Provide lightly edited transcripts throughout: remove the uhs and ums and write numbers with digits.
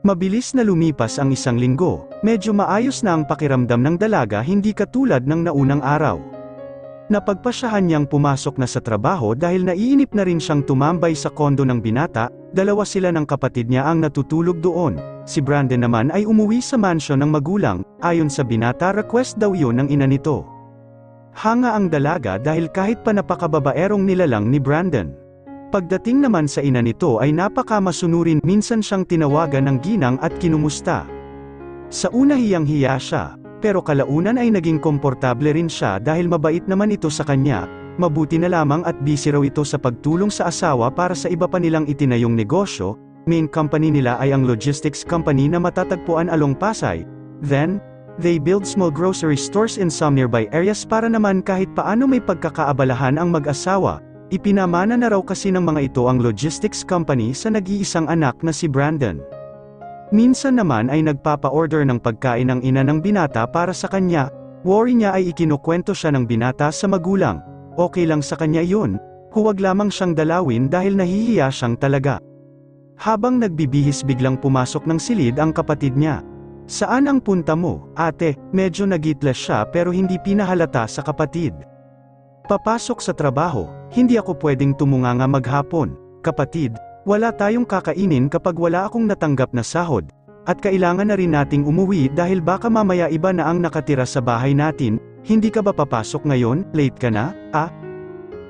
Mabilis na lumipas ang 1 linggo, medyo maayos na ang pakiramdam ng dalaga hindi katulad ng naunang araw. Napagpasyahan niyang pumasok na sa trabaho dahil naiinip na rin siyang tumambay sa kondo ng binata, 2 sila ng kapatid niya ang natutulog doon. Si Brandon naman ay umuwi sa mansyon ng magulang, ayon sa binata request daw yun ng ina nito. Hanga ang dalaga dahil kahit pa napakababaerong nilalang ni Brandon. Pagdating naman sa ina nito ay napakamasunurin, minsan siyang tinawagan ng ginang at kinumusta. Sa una hiyang-hiya siya, pero kalaunan ay naging komportable rin siya dahil mabait naman ito sa kanya, mabuti na lamang at busy raw ito sa pagtulong sa asawa para sa iba pa nilang itinayong negosyo. Main company nila ay ang logistics company na matatagpuan along Pasay. Then, they build small grocery stores in some nearby areas para naman kahit paano may pagkakaabalahan ang mag-asawa. Ipinamana na raw kasi ng mga ito ang logistics company sa nag-iisang anak na si Brandon. Minsan naman ay nagpapa-order ng pagkain ng ina ng binata para sa kanya. Worry niya ay ikinukwento siya ng binata sa magulang. Okay lang sa kanya yun, huwag lamang siyang dalawin dahil nahihiya siyang talaga. Habang nagbibihis biglang pumasok ng silid ang kapatid niya. Saan ang punta mo, ate? Medyo nagitlas siya pero hindi pinahalata sa kapatid. Papasok sa trabaho, hindi ako pwedeng tumunganga maghapon. Kapatid, wala tayong kakainin kapag wala akong natanggap na sahod. At kailangan na rin nating umuwi dahil baka mamaya iba na ang nakatira sa bahay natin. Hindi ka ba papasok ngayon? Late ka na?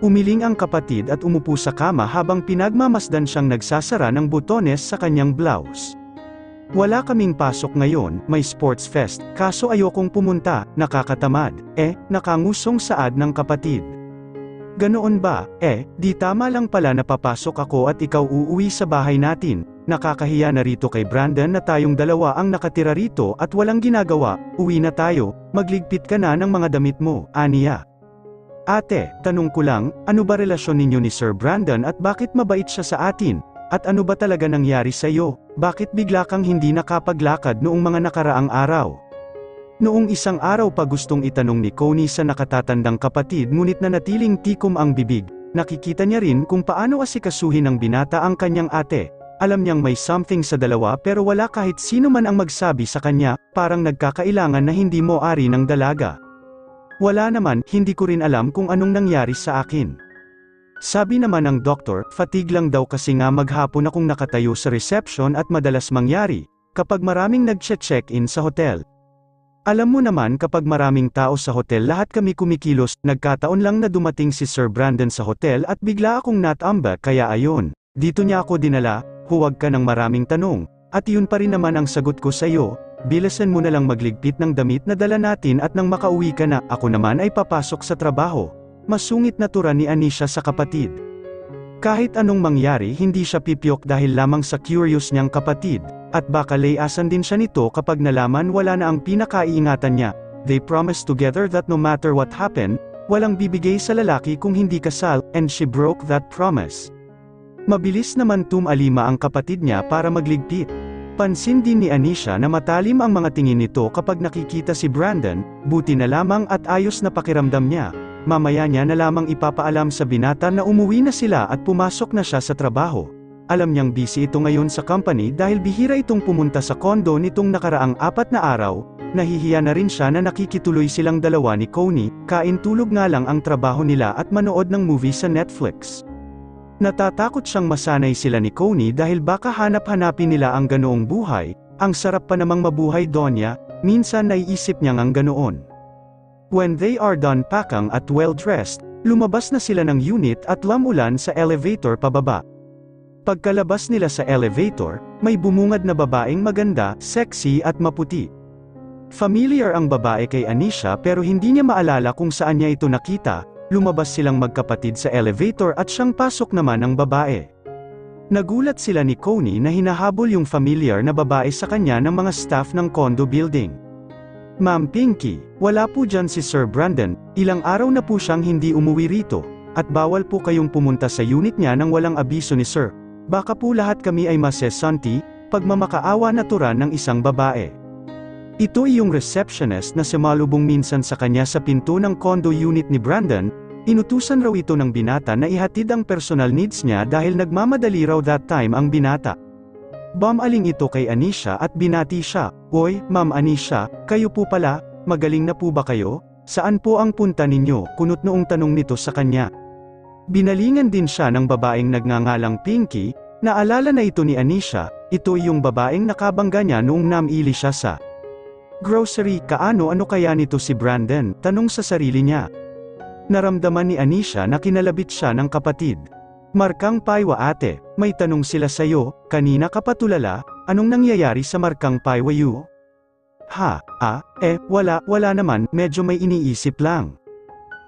Umiling ang kapatid at umupo sa kama habang pinagmamasdan siyang nagsasara ng butones sa kanyang blouse. Wala kaming pasok ngayon, may sports fest, kaso ayokong pumunta, nakakatamad. Nakangusong saad ng kapatid. Ganoon ba? Di tama lang pala na papasok ako at ikaw uuwi sa bahay natin. Nakakahiya na rito kay Brandon na tayong dalawa ang nakatira rito at walang ginagawa. Uwi na tayo, magligpit ka na ng mga damit mo, aniya. Ate, tanong ko lang, ano ba relasyon ninyo ni Sir Brandon at bakit mabait siya sa atin? At ano ba talaga nangyari sa iyo? Bakit bigla kang hindi nakapaglakad noong mga nakaraang araw? Noong isang araw pa gustong itanong ni Connie sa nakatatandang kapatid ngunit nanatiling tikom ang bibig. Nakikita niya rin kung paano asikasuhin ng binata ang kanyang ate. Alam niyang may something sa dalawa pero wala kahit sino man ang magsabi sa kanya, parang nagkakailangan na hindi mo ari ng dalaga. Wala naman, hindi ko rin alam kung anong nangyari sa akin. Sabi naman ng doktor, fatigue lang daw kasi nga maghapon akong nakatayo sa reception at madalas mangyari, kapag maraming nag-check-in sa hotel. Alam mo naman kapag maraming tao sa hotel lahat kami kumikilos, nagkataon lang na dumating si Sir Brandon sa hotel at bigla akong natamba kaya ayon, dito niya ako dinala, huwag ka ng maraming tanong, at yun pa rin naman ang sagot ko sa iyo, bilisan mo na lang magligpit ng damit na dala natin at nang makauwi ka na, ako naman ay papasok sa trabaho. Masungit na tura ni Anisha sa kapatid. Kahit anong mangyari hindi siya pipiyok dahil lamang sa curious niyang kapatid, at baka layasan din siya nito kapag nalaman wala na ang pinakaiingatan niya. They promised together that no matter what happened, walang bibigay sa lalaki kung hindi kasal, and she broke that promise. Mabilis naman tumalima ang kapatid niya para magligpit. Pansin din ni Anisha na matalim ang mga tingin nito kapag nakikita si Brandon, buti na lamang at ayos na pakiramdam niya. Mamaya niya na lamang ipapaalam sa binata na umuwi na sila at pumasok na siya sa trabaho. Alam niyang busy ito ngayon sa company dahil bihira itong pumunta sa kondo nitong nakaraang 4 na araw, nahihiya na rin siya na nakikituloy silang dalawa ni Connie, kain tulog nga lang ang trabaho nila at manood ng movie sa Netflix. Natatakot siyang masanay sila ni Connie dahil baka hanap-hanapin nila ang ganoong buhay, ang sarap pa namang mabuhay Donya, minsan naiisip niyang ang ganoon. When they are done packing at well-dressed, lumabas na sila ng unit at lamulan sa elevator pababa. Pagkalabas nila sa elevator, may bumungad na babaeng maganda, sexy at maputi. Familiar ang babae kay Anisha pero hindi niya maalala kung saan niya ito nakita. Lumabas silang magkapatid sa elevator at siyang pasok naman ang babae. Nagulat sila ni Connie na hinahabol yung familiar na babae sa kanya ng mga staff ng condo building. Ma'am Pinky, wala po dyan si Sir Brandon, ilang araw na po siyang hindi umuwi rito, at bawal po kayong pumunta sa unit niya nang walang abiso ni Sir. Baka po lahat kami ay masesanti, pagmamakaawa na turan ng isang babae. Ito ay yung receptionist na sumalubong minsan sa kanya sa pinto ng condo unit ni Brandon, inutusan raw ito ng binata na ihatid ang personal needs niya dahil nagmamadali raw that time ang binata. Bumaling ito kay Anisha at binati siya. "Oy, Ma'am Anisha, kayo po pala, magaling na po ba kayo? Saan po ang punta ninyo?" kunot noong tanong nito sa kanya. Binalingan din siya ng babaeng nagngangalang Pinky, naalala na ito ni Anisha, ito yung babaeng nakabangga niya noong namili siya sa grocery. Kaano-ano kaya nito si Brandon? Tanong sa sarili niya. Naramdaman ni Anisha na kinalabit siya ng kapatid. "Markang Paywa ate, may tanong sila sayo, kanina ka pa tulala, anong nangyayari sa Markang Paywa yu?" Wala naman, medyo may iniisip lang."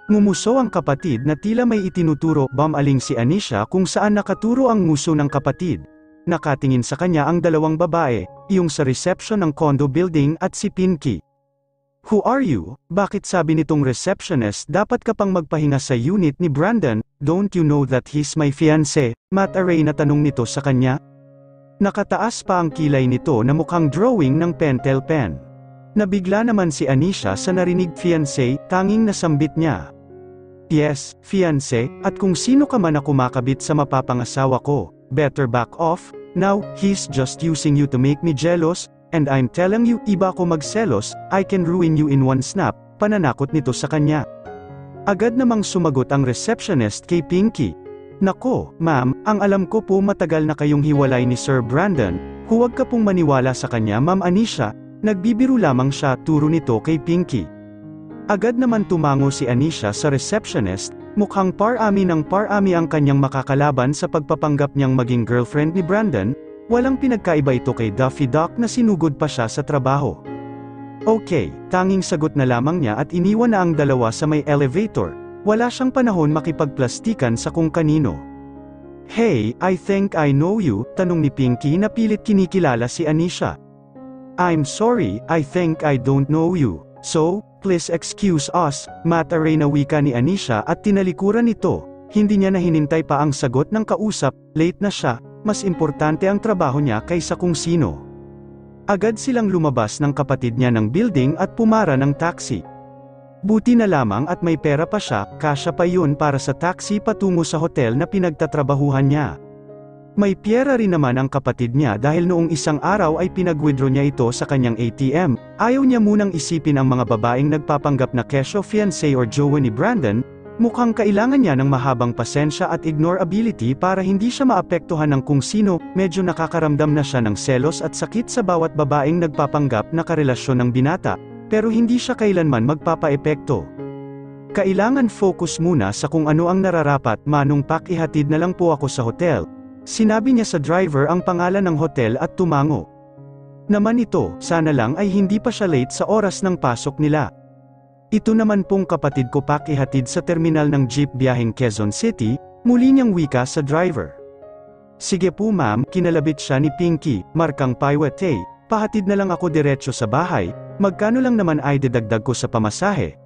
Ngumuso ang kapatid na tila may itinuturo. Bumaling si Anisha kung saan nakaturo ang nguso ng kapatid. Nakatingin sa kanya ang dalawang babae, yung sa reception ng condo building at si Pinky. "Who are you? Bakit sabi nitong receptionist dapat ka pang magpahinga sa unit ni Brandon? Don't you know that he's my fiancé?" Matt Array na tanong nito sa kanya. Nakataas pa ang kilay nito na mukhang drawing ng pentel pen. Nabigla naman si Anisha sa narinig fiancé, tanging nasambit niya. "Yes, fiancé, at kung sino ka man na kumakabit sa mapapangasawa ko, better back off. Now, he's just using you to make me jealous, and I'm telling you, iba ko magselos, I can ruin you in one snap," pananakot nito sa kanya. Agad namang sumagot ang receptionist kay Pinky. "Nako, ma'am, ang alam ko po matagal na kayong hiwalay ni Sir Brandon, huwag ka pong maniwala sa kanya Ma'am Anisha, nagbibiro lamang siya," turo nito kay Pinky. Agad naman tumango si Anisha sa receptionist, mukhang par-ami ng par-ami ang kanyang makakalaban sa pagpapanggap niyang maging girlfriend ni Brandon. Walang pinagkaiba ito kay Daffy Duck na sinugod pa siya sa trabaho. "Okay," tanging sagot na lamang niya at iniwan na ang dalawa sa may elevator. Wala siyang panahon makipagplastikan sa kung kanino. "Hey, I think I know you," tanong ni Pinky na pilit kinikilala si Anisha. "I'm sorry, I think I don't know you. So, please excuse us," Matt Array na wika ni Anisha at tinalikuran ito. Hindi niya na hinintay pa ang sagot ng kausap, late na siya, mas importante ang trabaho niya kaysa kung sino. Agad silang lumabas ng kapatid niya ng building at pumara ng taxi. Buti na lamang at may pera pa siya, kasya pa yun para sa taxi patungo sa hotel na pinagtatrabahuhan niya. May piyera rin naman ang kapatid niya dahil noong isang araw ay pinag-withdraw niya ito sa kanyang ATM. Ayaw niya munang isipin ang mga babaeng nagpapanggap na kesyo fiancé or jowa ni Brandon. Mukhang kailangan niya ng mahabang pasensya at ignore ability para hindi siya maapektuhan ng kung sino. Medyo nakakaramdam na siya ng selos at sakit sa bawat babaeng nagpapanggap na karelasyon ng binata, pero hindi siya kailanman magpapaepekto. "Kailangan focus muna sa kung ano ang nararapat. Manong Pak, ihatid na lang po ako sa hotel," sinabi niya sa driver ang pangalan ng hotel at tumango. Naman ito, sana lang ay hindi pa siya late sa oras ng pasok nila. "Ito naman pong kapatid ko Pak, ihatid sa terminal ng jeep biyaheng Quezon City," muli niyang wika sa driver. "Sige po ma'am," kinalabit siya ni Pinky. "Markang Paywa te, pahatid na lang ako diretso sa bahay, magkano lang naman ay didagdag ko sa pamasahe?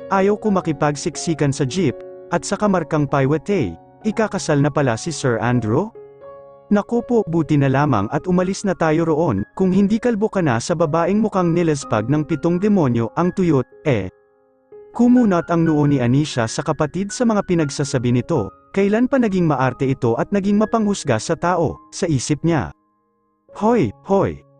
Ayaw ko makipagsiksikan sa jeep, at saka Markang Paywa te, ikakasal na pala si Sir Andrew? Naku po, buti na lamang at umalis na tayo roon, kung hindi kalbo ka na sa babaeng mukhang nilespag ng 7 demonyo, ang tuyot." Kumunat ang noo ni Anisha sa kapatid sa mga pinagsasabi nito. Kailan pa naging maarte ito at naging mapanghusga sa tao, sa isip niya. Hoy,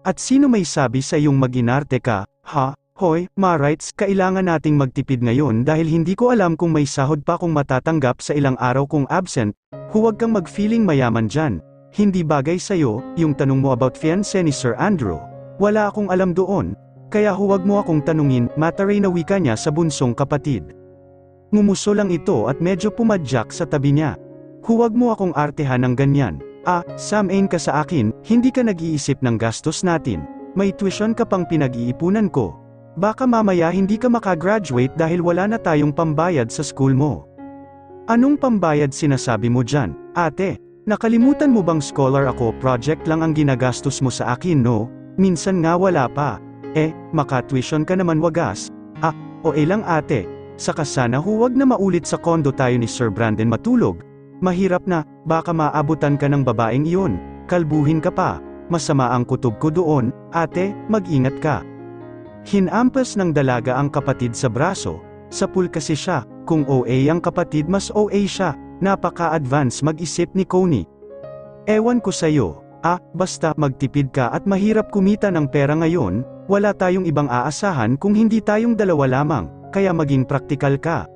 at sino may sabi sa iyong mag-inarte ka, ha? Hoy, ma-rights, kailangan nating magtipid ngayon dahil hindi ko alam kung may sahod pa kung matatanggap sa ilang araw kong absent. Huwag kang mag-feeling mayaman dyan. Hindi bagay sa'yo, yung tanong mo about fiancé ni Sir Andrew. Wala akong alam doon, kaya huwag mo akong tanungin, mataray na wika niya sa bunsong kapatid. Ngumuso lang ito at medyo pumadyak sa tabi niya. Huwag mo akong artehan ng ganyan. Samain ka sa akin, hindi ka nag-iisip ng gastos natin. May tuition ka pang pinag-iipunan ko. Baka mamaya hindi ka makagraduate dahil wala na tayong pambayad sa school mo. Anong pambayad sinasabi mo dyan, ate? Nakalimutan mo bang scholar ako, project lang ang ginagastos mo sa akin no? Minsan nga wala pa. Maka-tuition ka naman wagas. Lang ate. Saka sana huwag na maulit sa kondo tayo ni Sir Brandon matulog. Mahirap na, baka maabutan ka ng babaeng iyon. Kalbuhin ka pa. Masama ang kutob ko doon, ate, mag-ingat ka. Hinampas ng dalaga ang kapatid sa braso. Sapul kasi siya, kung OA ang kapatid mas OA siya. Napaka-advance mag-isip ni Connie. Ewan ko sa'yo, Basta magtipid ka at mahirap kumita ng pera ngayon, wala tayong ibang aasahan kung hindi tayong dalawa lamang, kaya maging praktikal ka.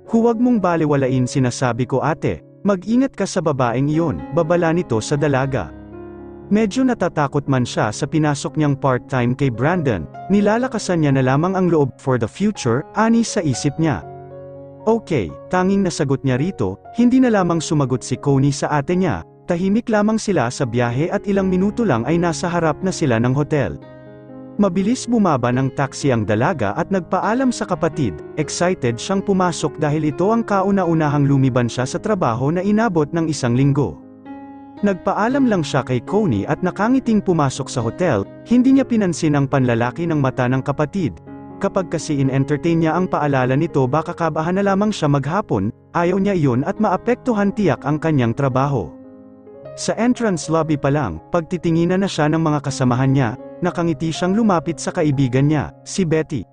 Huwag mong balewalain sinasabi ko ate, mag-ingat ka sa babaeng iyon, babala nito sa dalaga. Medyo natatakot man siya sa pinasok niyang part-time kay Brandon, nilalakasan niya na lamang ang loob for the future, ani sa isip niya. Okay, tanging nasagot niya rito, hindi na lamang sumagot si Connie sa ate niya, tahimik lamang sila sa biyahe at ilang minuto lang ay nasa harap na sila ng hotel. Mabilis bumaba ng taxi ang dalaga at nagpaalam sa kapatid, excited siyang pumasok dahil ito ang kauna-unahang lumiban siya sa trabaho na inabot ng 1 linggo. Nagpaalam lang siya kay Connie at nakangiting pumasok sa hotel, hindi niya pinansin ang panlalaki ng mata ng kapatid. Kapag kasi in-entertain niya ang paalala nito baka kabahan na lamang siya maghapon, ayaw niya iyon at maapektuhan tiyak ang kanyang trabaho. Sa entrance lobby pa lang, pagtitinginan na siya ng mga kasamahan niya, nakangiti siyang lumapit sa kaibigan niya, si Betty.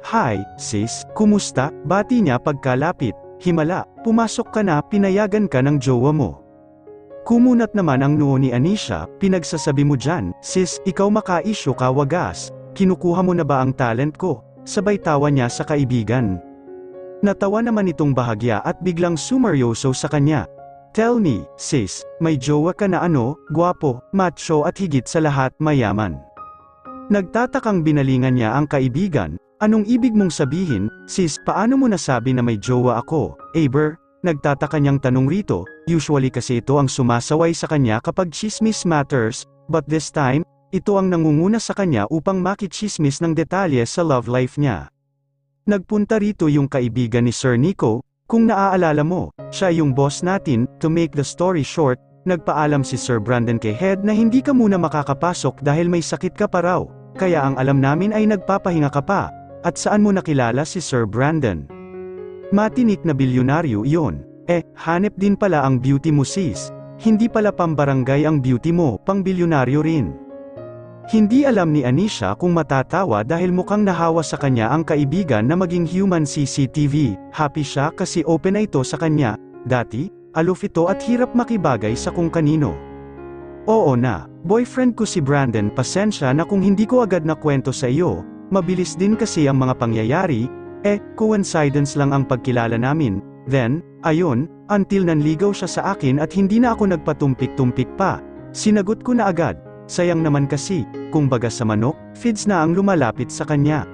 Hi, sis, kumusta? Bati niya pagkalapit, himala, pumasok ka na, pinayagan ka ng jowa mo. Kumunat naman ang noo ni Anisha, pinagsasabi mo dyan, sis, ikaw maka-isyo ka wagas, kinukuha mo na ba ang talent ko? Sabay tawa niya sa kaibigan. Natawa naman itong bahagya at biglang sumeryoso sa kanya. Tell me, sis, may jowa ka na gwapo, macho at higit sa lahat mayaman. Nagtatakang binalingan niya ang kaibigan, anong ibig mong sabihin, sis, paano mo nasabi na may jowa ako, Aber? Nagtataka niyang tanong rito, usually kasi ito ang sumasaway sa kanya kapag chismis matters, but this time, ito ang nangunguna sa kanya upang makichismis ng detalye sa love life niya. Nagpunta rito yung kaibigan ni Sir Nico, kung naaalala mo, siya yung boss natin, to make the story short, nagpaalam si Sir Brandon kay Head na hindi ka muna makakapasok dahil may sakit ka pa raw, kaya ang alam namin ay nagpapahinga ka pa, at saan mo nakilala si Sir Brandon? Matinik na bilyonaryo iyon. Hanep din pala ang beauty mo sis. Hindi pala pambarangay ang beauty mo, pang bilyonaryo rin. Hindi alam ni Anisha kung matatawa dahil mukhang nahawa sa kanya ang kaibigan na maging human CCTV. Happy siya kasi open na ito sa kanya. Dati, aloof ito at hirap makibagay sa kung kanino. Oo na, boyfriend ko si Brandon, pasensya na kung hindi ko agad na kwento sa iyo, mabilis din kasi ang mga pangyayari. Coincidence lang ang pagkilala namin, then, ayun, until nanligaw siya sa akin at hindi na ako nagpatumpik-tumpik pa. Sinagot ko na agad, sayang naman kasi, kung baga sa manok, feeds na ang lumalapit sa kanya.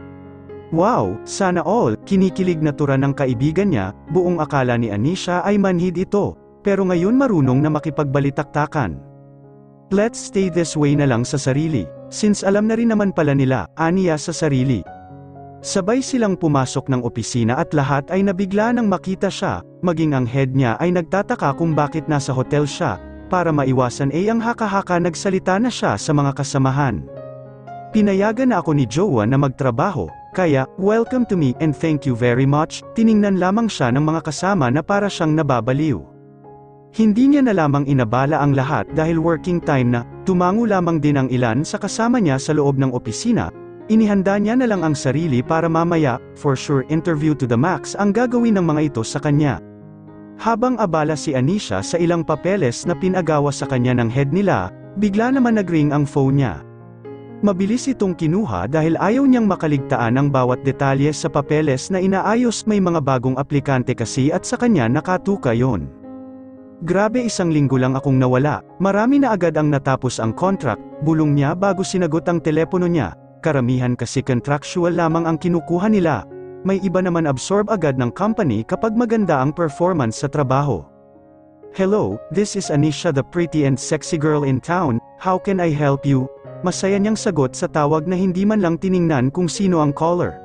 Wow, sana all, kinikilig na tura ng kaibigan niya, buong akala ni Anisha ay manhid ito, pero ngayon marunong na makipagbalitaktakan. Let's stay this way na lang sa sarili, since alam na rin naman pala nila, aniya sa sarili. Sabay silang pumasok ng opisina at lahat ay nabigla nang makita siya, maging ang head niya ay nagtataka kung bakit nasa hotel siya, para maiwasan ang haka-haka nagsalita na siya sa mga kasamahan. Pinayagan na ako ni Jowa na magtrabaho, kaya, welcome to me and thank you very much, tiningnan lamang siya ng mga kasama na para siyang nababaliw. Hindi niya na lamang inabala ang lahat dahil working time na, tumango lamang din ang ilan sa kasama niya sa loob ng opisina. Inihanda niya na lang ang sarili para mamaya, for sure interview to the max ang gagawin ng mga ito sa kanya. Habang abala si Anisha sa ilang papeles na pinagawa sa kanya ng head nila, bigla naman nag-ring ang phone niya. Mabilis itong kinuha dahil ayaw niyang makaligtaan ang bawat detalye sa papeles na inaayos, may mga bagong aplikante kasi at sa kanya nakatuka yon. Grabe, 1 linggo lang akong nawala, marami na agad ang natapos ang contract, bulong niya bago sinagot ang telepono niya. Karamihan kasi contractual lamang ang kinukuha nila. May iba naman absorb agad ng company kapag maganda ang performance sa trabaho. Hello, this is Anisha, the pretty and sexy girl in town, how can I help you? Masaya niyang sagot sa tawag na hindi man lang tiningnan kung sino ang caller.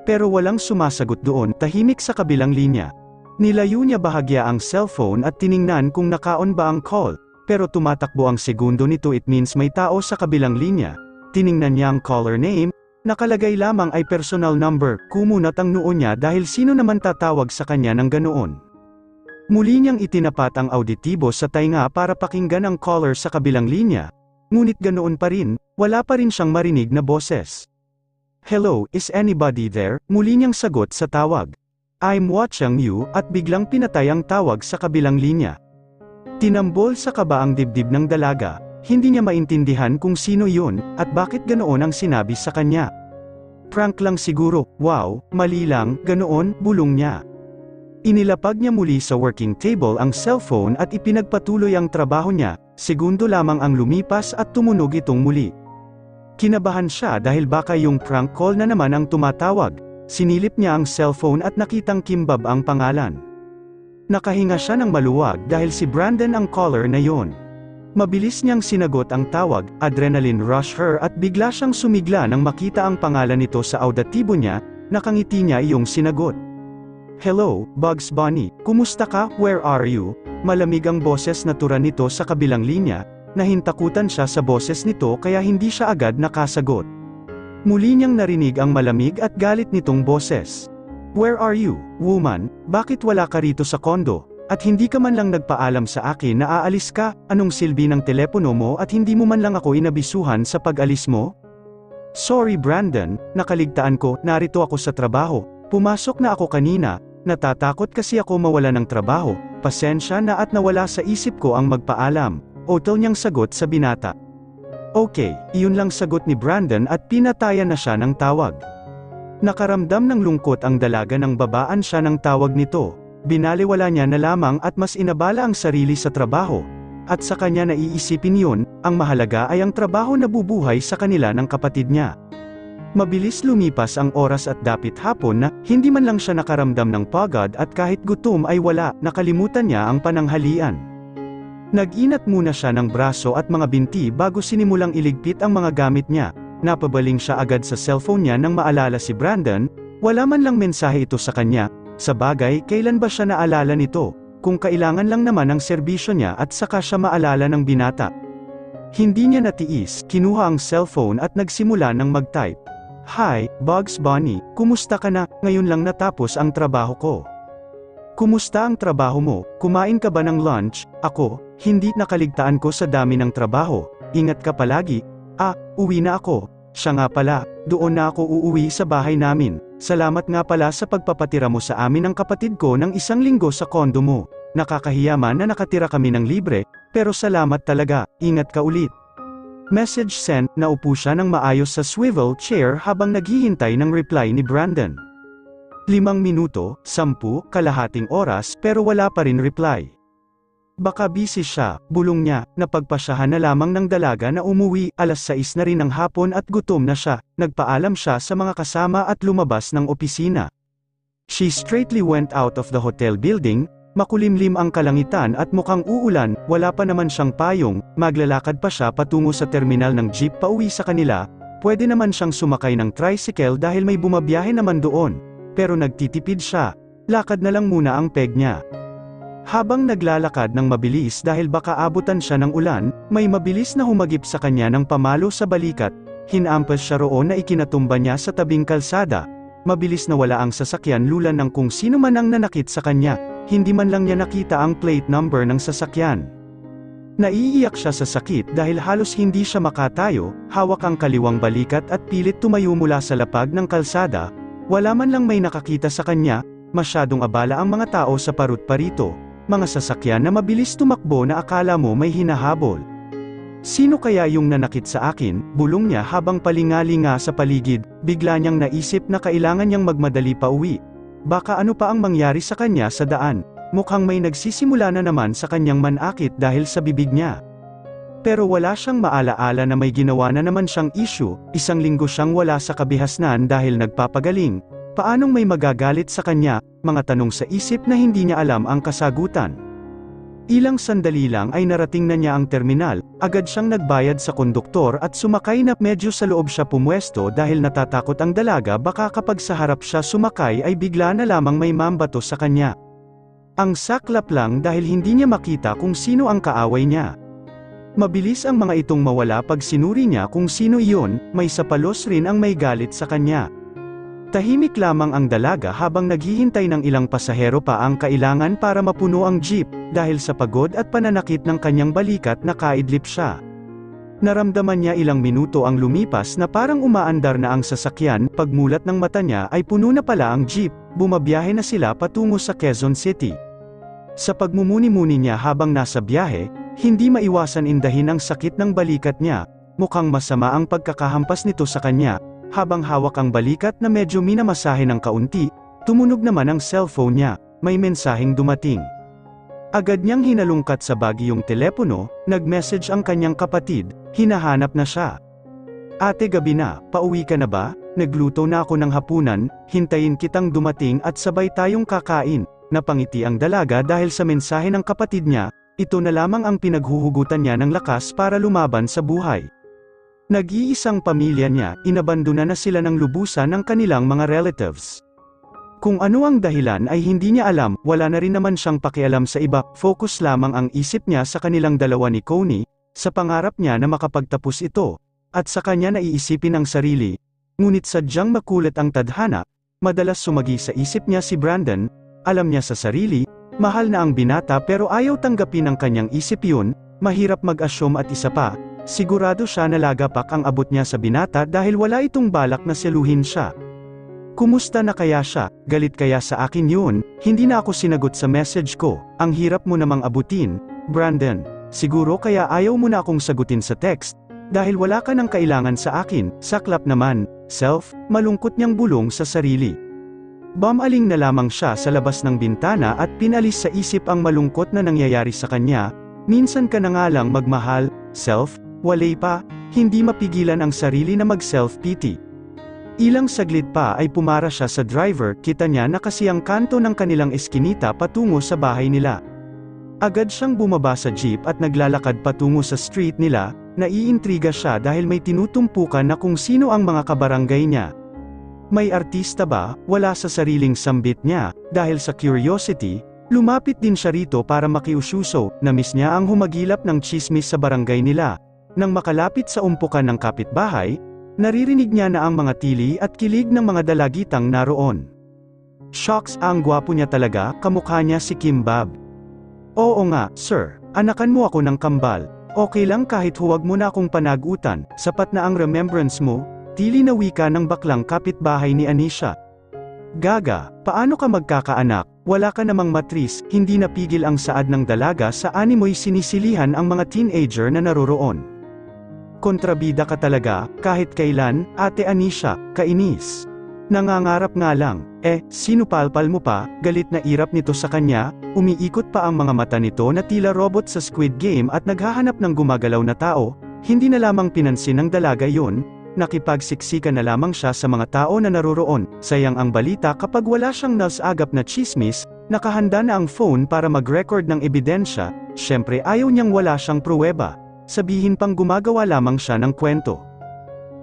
Pero walang sumasagot doon, tahimik sa kabilang linya. Nilayo niya bahagya ang cellphone at tiningnan kung naka-on ba ang call, pero tumatakbo ang segundo nito, it means may tao sa kabilang linya. Tiningnan niya ang caller name, nakalagay lamang ay personal number, kumunat ang noo niya dahil sino naman tatawag sa kanya ng ganoon. Muli niyang itinapat ang auditibo sa tainga para pakinggan ang caller sa kabilang linya, ngunit ganoon pa rin, wala pa rin siyang marinig na boses. Hello, is anybody there? Muli niyang sagot sa tawag. I'm watching you, at biglang pinatay ang tawag sa kabilang linya. Tinambol sa kaba ang dibdib ng dalaga. hindi niya maintindihan kung sino yun, at bakit ganoon ang sinabi sa kanya. Prank lang siguro, wow, mali lang, ganoon, bulong niya. Inilapag niya muli sa working table ang cellphone at ipinagpatuloy ang trabaho niya, segundo lamang ang lumipas at tumunog itong muli. Kinabahan siya dahil baka yung prank call na naman ang tumatawag. Sinilip niya ang cellphone at nakitang Kimbab ang pangalan. Nakahinga siya ng maluwag dahil si Brandon ang caller na yon. Mabilis niyang sinagot ang tawag, adrenaline rush her at bigla siyang sumigla nang makita ang pangalan nito sa auditibo niya, nakangiti niya iyong sinagot. Hello, Bugs Bunny, kumusta ka, where are you? Malamig ang boses na tura nito sa kabilang linya, nahintakutan siya sa boses nito kaya hindi siya agad nakasagot. Muli niyang narinig ang malamig at galit nitong boses. Where are you, woman? Bakit wala ka rito sa kondo? At hindi ka man lang nagpaalam sa akin na aalis ka, anong silbi ng telepono mo at hindi mo man lang ako inabisuhan sa pag-alis mo? Sorry Brandon, nakaligtaan ko, narito ako sa trabaho, pumasok na ako kanina, natatakot kasi ako mawala ng trabaho, pasensya na at nawala sa isip ko ang magpaalam, hotel niyang sagot sa binata. Okay, iyon lang sagot ni Brandon at pinatayan na siya ng tawag. Nakaramdam ng lungkot ang dalaga nang babaan siya ng tawag nito. Binaliwala niya na lamang at mas inabala ang sarili sa trabaho. At sa kanya naiisipin yun, ang mahalaga ay ang trabaho na bubuhay sa kanila ng kapatid niya. Mabilis lumipas ang oras at dapit hapon na, hindi man lang siya nakaramdam ng pagod at kahit gutom ay wala, nakalimutan niya ang pananghalian. Nag-inat muna siya ng braso at mga binti bago sinimulang iligpit ang mga gamit niya. Napabaling siya agad sa cellphone niya nang maalala si Brandon, wala man lang mensahe ito sa kanya. Sa bagay, kailan ba siya naalala nito? Kung kailangan lang naman ang serbisyo niya at saka siya maalala ng binata. Hindi niya natiis, kinuha ang cellphone at nagsimula ng mag-type. Hi, Bugs Bunny, kumusta ka na? Ngayon lang natapos ang trabaho ko. Kumusta ang trabaho mo? Kumain ka ba ng lunch? Ako, hindi, nakaligtaan ko sa dami ng trabaho. Ingat ka palagi. Uwi na ako. Siya nga pala, doon na ako uuwi sa bahay namin. Salamat nga pala sa pagpapatira mo sa amin ng kapatid ko ng 1 linggo sa kondo mo. Nakakahiya man na nakatira kami ng libre, pero salamat talaga, ingat ka ulit. Message sent, naupo siya ng maayos sa swivel chair habang naghihintay ng reply ni Brandon. 5 minuto, 10, kalahating oras pero wala pa rin reply. Baka busy siya, bulong niya, napagpasyahan na lamang ng dalaga na umuwi, 6:00 na rin ng hapon at gutom na siya, nagpaalam siya sa mga kasama at lumabas ng opisina. She straightly went out of the hotel building, makulimlim ang kalangitan at mukhang uulan, wala pa naman siyang payong, maglalakad pa siya patungo sa terminal ng jeep pauwi sa kanila, pwede naman siyang sumakay ng tricycle dahil may bumabiyahe naman doon, pero nagtitipid siya, lakad na lang muna ang peg niya. Habang naglalakad ng mabilis dahil baka abutan siya ng ulan, may mabilis na humagip sa kanya ng pamalo sa balikat, hinampas siya roon na ikinatumba niya sa tabing kalsada. Mabilis na wala ang sasakyan lulan ng kung sino man ang nanakit sa kanya, hindi man lang niya nakita ang plate number ng sasakyan. Naiiyak siya sa sakit dahil halos hindi siya makatayo, hawak ang kaliwang balikat at pilit tumayo mula sa lapag ng kalsada, wala man lang may nakakita sa kanya, masyadong abala ang mga tao sa parut-parito. Mga sasakyan na mabilis tumakbo na akala mo may hinahabol. Sino kaya yung nanakit sa akin? Bulong niya habang palingalinga sa paligid, bigla niyang naisip na kailangan niyang magmadali pa uwi. Baka ano pa ang mangyari sa kanya sa daan, mukhang may nagsisimula na naman sa kanyang manakit dahil sa bibig niya. Pero wala siyang maalaala na may ginawa na naman siyang issue, 1 linggo siyang wala sa kabihasnan dahil nagpapagaling. Paanong may magagalit sa kanya, mga tanong sa isip na hindi niya alam ang kasagutan. Ilang sandali lang ay narating na niya ang terminal, agad siyang nagbayad sa konduktor at sumakay na medyo sa loob siya pumwesto dahil natatakot ang dalaga baka kapag sa harap siya sumakay ay bigla na lamang may mambato sa kanya. Ang saklap lang dahil hindi niya makita kung sino ang kaaway niya. Mabilis ang mga itong mawala pag sinuri niya kung sino iyon, may sapalos rin ang may galit sa kanya. Tahimik lamang ang dalaga habang naghihintay ng ilang pasahero pa ang kailangan para mapuno ang jeep, dahil sa pagod at pananakit ng kanyang balikat nakaidlip siya. Naramdaman niya ilang minuto ang lumipas na parang umaandar na ang sasakyan, pagmulat ng mata niya ay puno na pala ang jeep, bumabiyahe na sila patungo sa Quezon City. Sa pagmumuni-muni niya habang nasa biyahe, Hindi maiwasan indahin ang sakit ng balikat niya, mukhang masama ang pagkakahampas nito sa kanya, habang hawak ang balikat na medyo minamasahe ng kaunti, tumunog naman ang cellphone niya, may mensaheng dumating. Agad niyang hinalungkat sa bagi yung telepono, nag-message ang kanyang kapatid, hinahanap na siya. Ate, gabi na, pauwi ka na ba? Nagluto na ako ng hapunan, hintayin kitang dumating at sabay tayong kakain. Napangiti ang dalaga dahil sa mensahe ng kapatid niya, ito na lamang ang pinaghuhugutan niya ng lakas para lumaban sa buhay. Nag-iisang pamilya niya, inabandona na sila ng lubusan ng kanilang mga relatives. Kung ano ang dahilan ay hindi niya alam, wala na rin naman siyang pakialam sa iba, focus lamang ang isip niya sa kanilang dalawa ni Connie, sa pangarap niya na makapagtapos ito, at sa kanya naiisipin ang sarili. Ngunit sadyang makulit ang tadhana, madalas sumagi sa isip niya si Brandon, alam niya sa sarili, mahal na ang binata pero ayaw tanggapin ng kanyang isip yun, mahirap mag-assume at isa pa, sigurado siya na lagapak ang abot niya sa binata dahil wala itong balak na seluhin siya. Kumusta na kaya siya, galit kaya sa akin yun, hindi na ako sinagot sa message ko, ang hirap mo namang abutin, Brandon, siguro kaya ayaw mo na akong sagutin sa text, dahil wala ka nang kailangan sa akin, saklap naman, malungkot niyang bulong sa sarili. Bumaling na lamang siya sa labas ng bintana at pinalis sa isip ang malungkot na nangyayari sa kanya, minsan ka na nga lang magmahal, walay pa, hindi mapigilan ang sarili na mag-self-pity. Ilang saglit pa ay pumara siya sa driver, kita niya na kasi ang kanto ng kanilang eskinita patungo sa bahay nila. Agad siyang bumaba sa jeep at naglalakad patungo sa street nila, naiintriga siya dahil may tinutumpukan na kung sino ang mga kabarangay niya. May artista ba? Wala sa sariling sambit niya, dahil sa curiosity, lumapit din siya rito para makiusyuso, namiss niya ang humagilap ng chismis sa barangay nila. Nang makalapit sa umpukan ng kapitbahay, naririnig niya na ang mga tili at kilig ng mga dalagitang naroon. Shocks, ang gwapo niya talaga, kamukha niya si Kim Bob. Oo nga, sir, anakan mo ako ng kambal, okay lang kahit huwag mo na akong panagutan, sapat na ang remembrance mo, tili na wika ng baklang kapitbahay ni Anisha. Gaga, paano ka magkakaanak, wala ka namang matris, hindi napigil ang saad ng dalaga sa animoy sinisilihan ang mga teenager na naroroon. Kontrabida ka talaga, kahit kailan, Ate Anisha, kainis. Nangangarap nga lang, sinupalpal mo pa, galit na irap nito sa kanya, umiikot pa ang mga mata nito na tila robot sa Squid Game at naghahanap ng gumagalaw na tao, hindi na lamang pinansin ng dalaga yun, nakipagsiksikan na lamang siya sa mga tao na naroroon, sayang ang balita kapag wala siyang nasagap na chismis, nakahanda na ang phone para mag-record ng ebidensya, syempre ayaw niyang wala siyang pruweba. Sabihin pang gumagawa lamang siya ng kwento.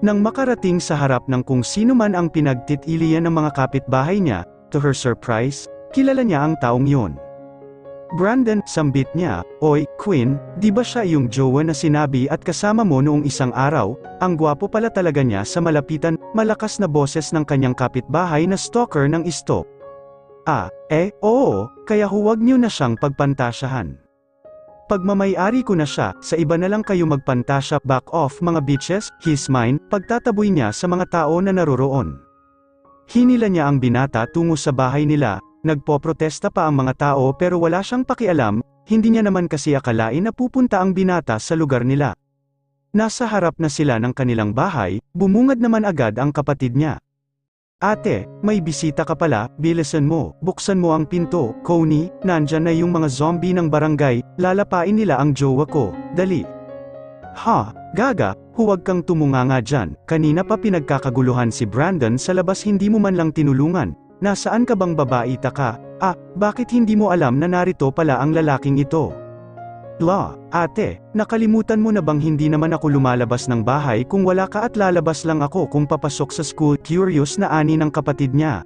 Nang makarating sa harap ng kung sino man ang pinagtitilian ng mga kapitbahay niya, to her surprise, kilala niya ang taong yon. Brandon, sambit niya, "Oy, Quinn, di ba siya yung jowa na sinabi at kasama mo noong isang araw?" Ang gwapo pala talaga niya sa malapitan, malakas na boses ng kanyang kapitbahay na stalker ng isto. Oo, kaya huwag niyo na siyang pagpantasyahan. Pagmamayari ko na siya, sa iba na lang kayo magpantasya, back off mga bitches, he's mine, pagtataboy niya sa mga tao na naroroon. Hinila niya ang binata tungo sa bahay nila, nagpoprotesta pa ang mga tao pero wala siyang pakialam, hindi niya naman kasi akalain na pupunta ang binata sa lugar nila. Nasa harap na sila ng kanilang bahay, bumungad naman agad ang kapatid niya. Ate, may bisita ka pala, bilisan mo, buksan mo ang pinto, Connie, nandyan na yung mga zombie ng barangay, lalapain nila ang jowa ko, dali. Ha, gaga, huwag kang tumunganga dyan, kanina pa pinagkakaguluhan si Brandon sa labas hindi mo man lang tinulungan, nasaan ka bang babaita ka? Bakit hindi mo alam na narito pala ang lalaking ito? Ate, nakalimutan mo na bang hindi naman ako lumalabas ng bahay kung wala ka at lalabas lang ako kung papasok sa school? Curious na ani ng kapatid niya.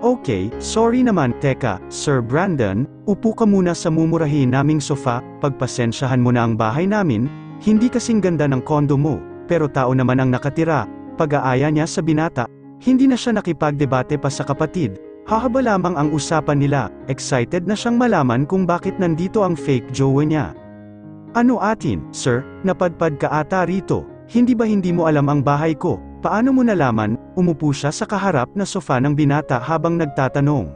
Okay, sorry naman. Teka, Sir Brandon, upo ka muna sa mumurahin naming sofa, pagpasensyahan mo na ang bahay namin, hindi kasing ganda ng kondo mo, pero tao naman ang nakatira. Pag-aaya niya sa binata, hindi na siya nakipagdebate pa sa kapatid. Hahaba lamang ang usapan nila, excited na siyang malaman kung bakit nandito ang fake jowa niya. Ano atin, sir, napadpad ka ata rito, hindi ba hindi mo alam ang bahay ko, paano mo nalaman? Umupo siya sa kaharap na sofa ng binata habang nagtatanong.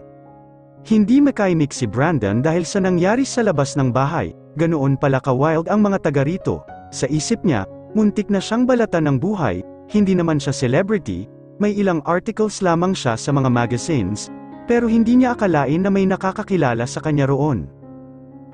Hindi makaimik si Brandon dahil sa nangyari sa labas ng bahay, ganoon pala ka-wild ang mga taga rito. Sa isip niya, muntik na siyang balatan ng buhay, hindi naman siya celebrity, may ilang articles lamang siya sa mga magazines, pero hindi niya akalain na may nakakakilala sa kanya roon.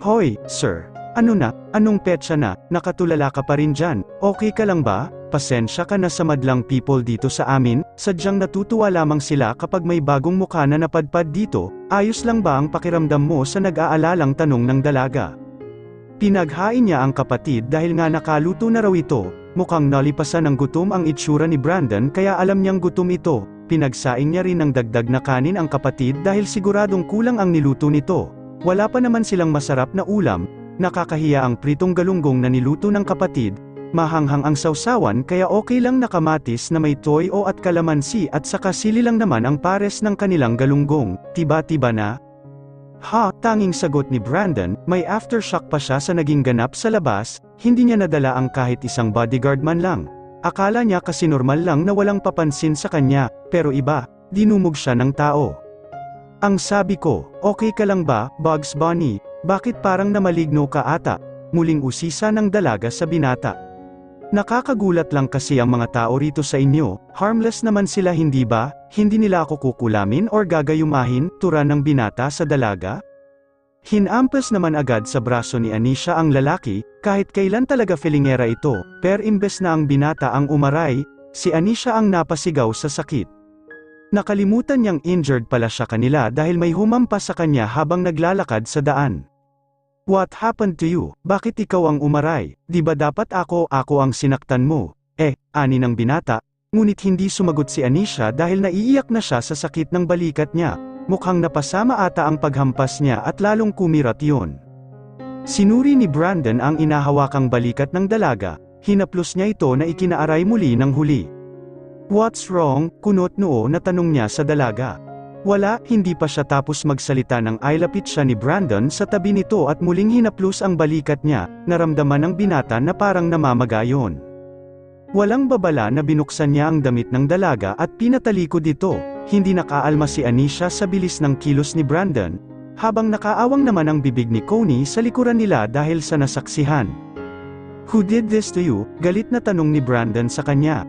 Hoy, sir. Ano na? Anong petsa na? Nakatulala ka pa rin dyan. Okay ka lang ba? Pasensya ka na sa madlang people dito sa amin, sadyang natutuwa lamang sila kapag may bagong mukha na napadpad dito. Ayos lang ba ang pakiramdam mo sa nag-aalalang tanong ng dalaga? Pinaghain niya ang kapatid dahil nga nakaluto na raw ito. Mukhang nalipasan ng gutom ang itsura ni Brandon kaya alam niyang gutom ito. Pinagsaing niya rin ng dagdag na kanin ang kapatid dahil siguradong kulang ang niluto nito. Wala pa naman silang masarap na ulam. Nakakahiya ang pritong galunggong na niluto ng kapatid, mahanghang ang sausawan kaya okay lang na kamatis na may toyo at kalamansi at saka sili lang naman ang pares ng kanilang galunggong, tiba-tiba na. Ha, tanging sagot ni Brandon, may aftershock pa siya sa naging ganap sa labas, hindi niya nadala ang kahit isang bodyguard man lang. Akala niya kasi normal lang na walang papansin sa kanya, pero iba, dinumog siya ng tao. Ang sabi ko, okay ka lang ba, Bugs Bunny? Bakit parang namaligno ka ata? Muling usisa ng dalaga sa binata. Nakakagulat lang kasi ang mga tao rito sa inyo, harmless naman sila hindi ba? Hindi nila ako kukulamin or gagayumahin, tura ng binata sa dalaga? Hinampas naman agad sa braso ni Anisha ang lalaki, kahit kailan talaga filingera ito, pero imbes na ang binata ang umaray, si Anisha ang napasigaw sa sakit. Nakalimutan niyang injured pala siya kanila dahil may humampas sa kanya habang naglalakad sa daan. What happened to you? Bakit ikaw ang umaray? Di ba dapat ako ang sinaktan mo? Ani ng binata, ngunit hindi sumagot si Anisha dahil naiiyak na siya sa sakit ng balikat niya. Mukhang napasama ata ang paghampas niya at lalong kumirat yun. Sinuri ni Brandon ang inahawakang balikat ng dalaga, hinaplos niya ito na ikinaaray muli ng huli. What's wrong? Kunot noo na tanong niya sa dalaga. Wala, hindi pa siya tapos magsalita nang ailapit siya ni Brandon sa tabi nito at muling hinaplos ang balikat niya, naramdaman ng binata na parang namamagayon. Walang babala na binuksan niya ang damit ng dalaga at pinatalikod ito, hindi nakaalma si Anisha sa bilis ng kilos ni Brandon, habang nakaawang naman ang bibig ni Connie sa likuran nila dahil sa nasaksihan. Who did this to you? Galit na tanong ni Brandon sa kanya.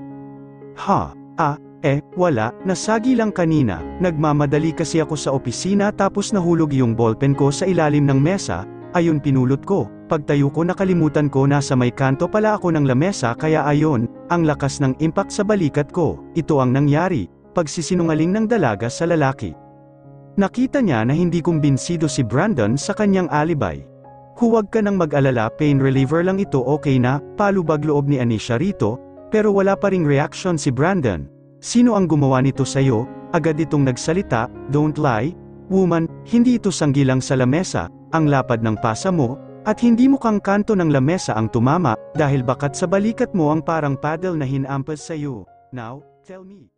Wala, nasagi lang kanina, nagmamadali kasi ako sa opisina tapos nahulog yung ballpen ko sa ilalim ng mesa, ayun pinulot ko, pagtayo ko nakalimutan ko nasa may kanto pala ako ng lamesa kaya ayon, ang lakas ng impact sa balikat ko, ito ang nangyari, pagsisinungaling ng dalaga sa lalaki. Nakita niya na hindi kumbinsido si Brandon sa kanyang alibay. Huwag ka nang mag-alala, pain reliever lang ito, okay na, palubag loob ni Anisha rito, pero wala pa ring reaction si Brandon. Sino ang gumawa nito sa'yo? Agad itong nagsalita, don't lie, woman, hindi ito sanggilang sa lamesa, ang lapad ng pasa mo, at hindi mukhang kanto ng lamesa ang tumama, dahil bakat sa balikat mo ang parang paddle na hinampas sa'yo. Now, tell me.